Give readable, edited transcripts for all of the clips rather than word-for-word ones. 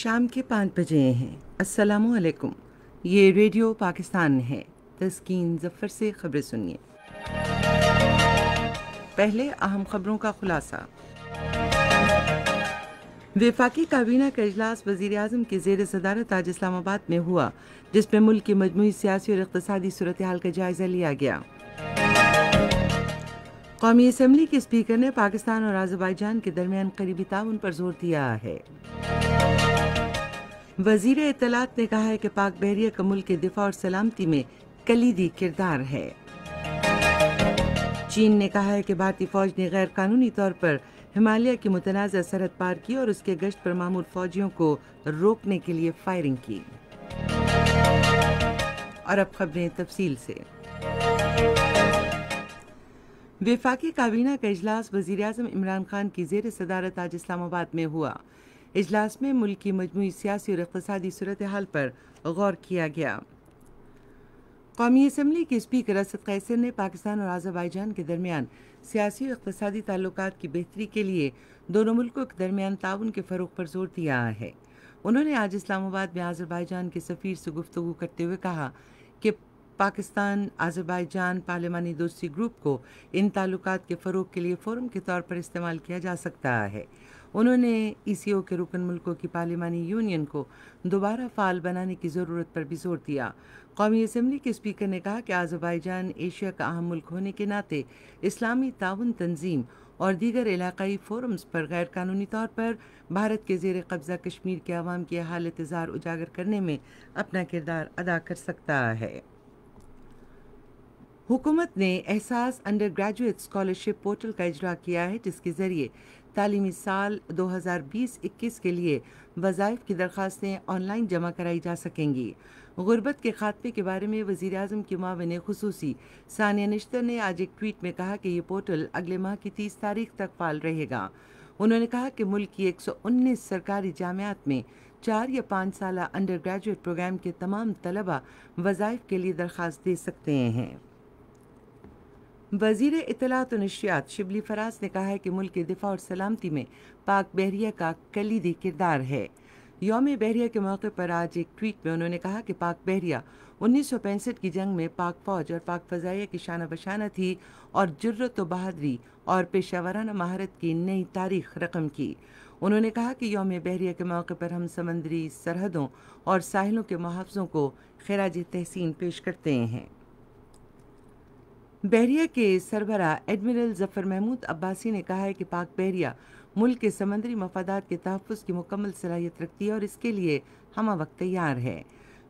شام کے 5 بجے ہیں۔ السلام علیکم، یہ ریڈیو پاکستان ہے۔ تسکین ظفر سے خبریں سنیے۔ پہلے اہم خبروں کا خلاصہ۔ وفاقی کابینہ کا اجلاس وزیر اعظم کی زیر صدارت آج اسلام آباد میں ہوا، جس میں ملک کی مجموعی سیاسی اور اقتصادی صورتحال کا جائزہ لیا گیا۔ قومی اسمبلی کے اسپیکر نے پاکستان اور آذربائیجان کے درمیان قریبی تعاون پر زور دیا ہے۔ وزیر اطلاعات نے کہا ہے کہ پاک بحریہ کا ملک کے دفاع اور سلامتی میں کلیدی کردار ہے۔ چین نے کہا ہے کہ بھارتی فوج نے غیر قانونی طور پر ہمالیہ کی متنازع سرحد پار کی اور اس کے گشت پر معمور فوجیوں کو روکنے کے لیے فائرنگ کی۔ اور اب خبریں تفصیل سے۔ وفاقی کابینہ کا اجلاس وزیر اعظم عمران خان کی زیر صدارت آج اسلام آباد میں ہوا۔ اجلاس میں ملک کی مجموعی سیاسی اور اقتصادی صورتحال پر غور کیا گیا۔ قومی اسمبلی کے اسپیکر اسد قیصر نے پاکستان اور آذربائیجان کے درمیان سیاسی اور اقتصادی تعلقات کی بہتری کے لیے دونوں ملکوں کے درمیان تعاون کے فروغ پر زور دیا ہے۔ انہوں نے آج اسلام آباد میں آذربائیجان کے سفیر سے گفتگو کرتے ہوئے کہا کہ پاکستان آذربائیجان پارلیمانی دوستی گروپ کو ان تعلقات کے فروغ کے لیے فورم کے طور پر استعمال کیا جا سکتا ہے۔ انہوں نے ECO کے رکن ملکوں کی پارلیمانی یونین کو دوبارہ فعال بنانے کی ضرورت پر بھی زور دیا۔ قومی اسمبلی کے اسپیکر نے کہا کہ آذربائیجان ایشیا کا اہم ملک ہونے کے ناطے اسلامی تعاون تنظیم اور دیگر علاقائی فورمز پر غیر قانونی طور پر بھارت کے زیر قبضہ کشمیر کے عوام کی حالت زار اجاگر کرنے میں اپنا کردار ادا کر سکتا ہے۔ حکومت نے احساس انڈر گریجویٹ اسکالرشپ پورٹل کا اجرا کیا ہے، جس کے ذریعے تعلیمی سال 2020-21 کے لیے وظائف کی درخواستیں آن لائن جمع کرائی جا سکیں گی۔ غربت کے خاتمے کے بارے میں وزیر اعظم کی معاون خصوصی ثانیہ نشتر نے آج ایک ٹویٹ میں کہا کہ یہ پورٹل اگلے ماہ کی 30 تاریخ تک فعال رہے گا۔ انہوں نے کہا کہ ملک کی 119 سرکاری جامعات میں 4 یا 5 سالہ انڈر گریجویٹ پروگرام کے تمام طلبہ وظائف کے لیے درخواست دے سکتے ہیں۔ وزیر اطلاعات و نشریات شبلی فراز نے کہا ہے کہ ملک کے دفاع اور سلامتی میں پاک بحریہ کا کلیدی کردار ہے۔ یوم بحریہ کے موقع پر آج ایک ٹویٹ میں انہوں نے کہا کہ پاک بحریہ 1965 کی جنگ میں پاک فوج اور پاک فضائیہ کی شانہ بشانہ تھی اور جرت و بہادری اور پیشہ ورانہ مہارت کی نئی تاریخ رقم کی۔ انہوں نے کہا کہ یوم بحریہ کے موقع پر ہم سمندری سرحدوں اور ساحلوں کے محافظوں کو خراج تحسین پیش کرتے ہیں۔ بحریہ کے سربراہ ایڈمرل ظفر محمود عباسی نے کہا ہے کہ پاک بحریہ ملک کے سمندری مفادات کے تحفظ کی مکمل صلاحیت رکھتی ہے اور اس کے لیے ہمہ وقت تیار ہے۔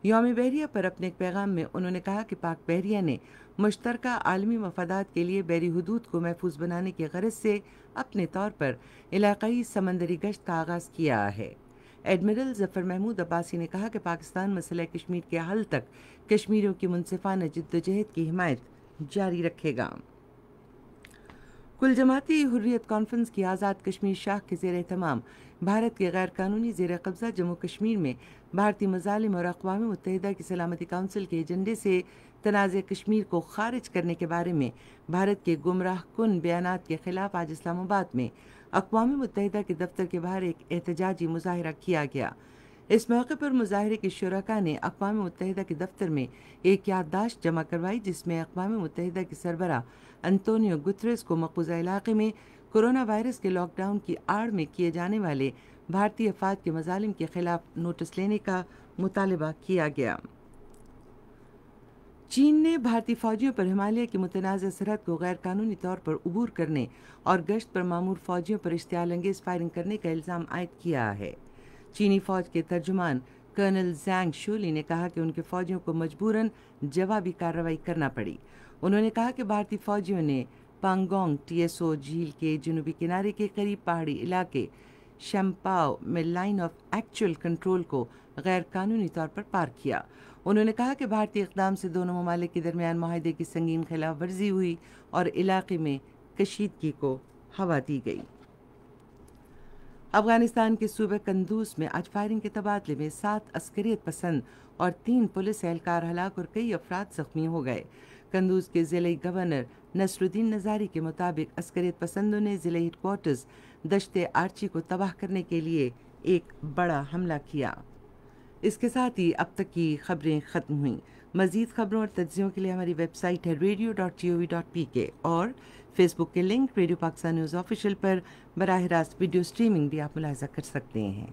یوم بحریہ پر اپنے ایک پیغام میں انہوں نے کہا کہ پاک بحریہ نے مشترکہ عالمی مفادات کے لیے بحری حدود کو محفوظ بنانے کی غرض سے اپنے طور پر علاقائی سمندری گشت کا آغاز کیا ہے۔ ایڈمرل ظفر محمود عباسی نے کہا کہ پاکستان مسئلہ کشمیر کے حل تک کشمیریوں کی منصفانہ جدوجہد کی حمایت جاری رکھے گا۔ کل جماعتی حریت کانفرنس کی آزاد کشمیر شاخ کے زیر اہتمام بھارت کے غیر قانونی زیر قبضہ جموں کشمیر میں بھارتی مظالم اور اقوام متحدہ کی سلامتی کونسل کے ایجنڈے سے تنازع کشمیر کو خارج کرنے کے بارے میں بھارت کے گمراہ کن بیانات کے خلاف آج اسلام آباد میں اقوام متحدہ کے دفتر کے باہر ایک احتجاجی مظاہرہ کیا گیا۔ اس موقع پر مظاہرے کے شرکاء نے اقوام متحدہ کے دفتر میں ایک یادداشت جمع کروائی، جس میں اقوام متحدہ کے سربراہ انطونیو گتریس کو مقبوضہ علاقے میں کورونا وائرس کے لاک ڈاؤن کی آڑ میں کیے جانے والے بھارتی افواج کے مظالم کے خلاف نوٹس لینے کا مطالبہ کیا گیا۔ چین نے بھارتی فوجیوں پر ہمالیہ کی متنازع سرحد کو غیر قانونی طور پر عبور کرنے اور گشت پر معمور فوجیوں پر اشتعال انگیز فائرنگ کرنے کا الزام عائد کیا ہے۔ چینی فوج کے ترجمان کرنل زانگ شولی نے کہا کہ ان کے فوجیوں کو مجبوراً جوابی کارروائی کرنا پڑی۔ انہوں نے کہا کہ بھارتی فوجیوں نے پانگونگ TSO جھیل کے جنوبی کنارے کے قریب پہاڑی علاقے شمپاؤ میں لائن آف ایکچوئل کنٹرول کو غیر قانونی طور پر پار کیا۔ انہوں نے کہا کہ بھارتی اقدام سے دونوں ممالک کے درمیان معاہدے کی سنگین خلاف ورزی ہوئی اور علاقے میں کشیدگی کو ہوا دی گئی۔ افغانستان کے صوبہ قندوز میں آج فائرنگ کے تبادلے میں 7 عسکریت پسند اور 3 پولیس اہلکار ہلاک اور کئی افراد زخمی ہو گئے۔ قندوز کے ضلعی گورنر نصر الدین نظاری کے مطابق عسکریت پسندوں نے ضلعی ہیڈ کوارٹرز دشت آرچی کو تباہ کرنے کے لیے ایک بڑا حملہ کیا۔ اس کے ساتھ ہی اب تک کی خبریں ختم ہوئیں۔ مزید خبروں اور تجزیوں کے لیے ہماری ویب سائٹ ہے radio.gov.pk اور فیس بک کے link radio Pakistan news official پر براہ راست ویڈیو سٹریمنگ بھی آپ ملاحظہ کر سکتے ہیں۔